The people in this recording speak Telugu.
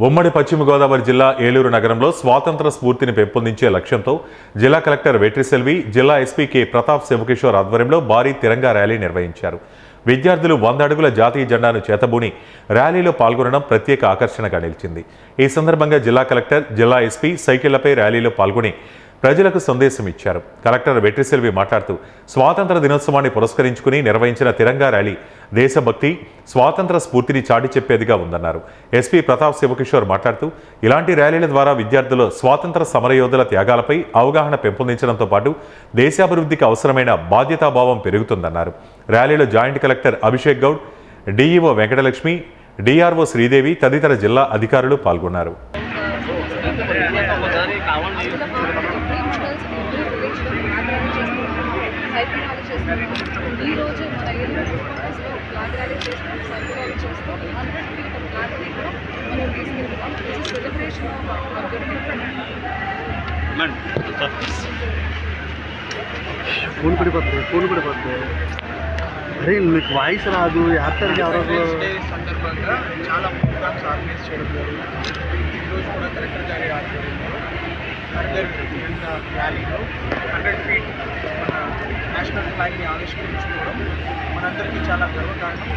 ఉమ్మడి పశ్చిమ గోదావరి జిల్లా ఏలూరు నగరంలో స్వాతంత్ర స్ఫూర్తిని పెంపొందించే లక్ష్యంతో జిల్లా కలెక్టర్ వెట్రిసెల్వి, జిల్లా ఎస్పీ కె ప్రతాప్ శివకిషోర్ ఆధ్వర్యంలో భారీ తిరంగా ర్యాలీ నిర్వహించారు. విద్యార్థులు 100 అడుగుల జాతీయ జెండాను చేతబూని ర్యాలీలో పాల్గొనడం ప్రత్యేక ఆకర్షణగా నిలిచింది. ఈ సందర్భంగా జిల్లా కలెక్టర్, జిల్లా ఎస్పీ సైకిళ్లపై ర్యాలీలో పాల్గొని ప్రజలకు సందేశం ఇచ్చారు. కలెక్టర్ వెట్రిసెల్వి మాట్లాడుతూ స్వాతంత్ర దినోత్సవాన్ని పురస్కరించుకుని నిర్వహించిన తిరంగా ర్యాలీ దేశభక్తి, స్వాతంత్ర స్ఫూర్తిని చాటి చెప్పేదిగా ఉందన్నారు. ఎస్పీ ప్రతాప్ శివకిషోర్ మాట్లాడుతూ ఇలాంటి ర్యాలీల ద్వారా విద్యార్థులు స్వాతంత్ర సమరయోధుల త్యాగాలపై అవగాహన పెంపొందించడంతో పాటు దేశాభివృద్ధికి అవసరమైన బాధ్యతాభావం పెరుగుతుందన్నారు. ర్యాలీలో joint collector Abhishek Goud, DEO Venkatalakshmi, DRO Sridevi తదితర జిల్లా అధికారులు పాల్గొన్నారు. ఈరోజు మన ఏలూరు ఫ్లాగ్ ర్యాలీ చేస్తూ సైకిల్ ర్యాలీ చేస్తూ 100 feet ఫ్లాగ్ని కూడా మనం తీసుకెళ్తున్నాం. దిస్ సెలబ్రేషన్ ఫోన్ పడిపోతుంది. అరే మీకు వాయిస్ రాదు. యాక్టర్కి ఎవరో సందర్భంగా చాలా ప్రోగ్రామ్స్ ఆర్గనైజ్ చేయడం జరుగుతుంది. ఈరోజు కూడా కలెక్టర్ గారి ఆధ్వర్యంలో అందరు ర్యాలీలో 100 feet మన నేషనల్ ఫ్లాగ్ని ఆవిష్కరించుకోవడం మనందరికీ చాలా గర్వకారణం.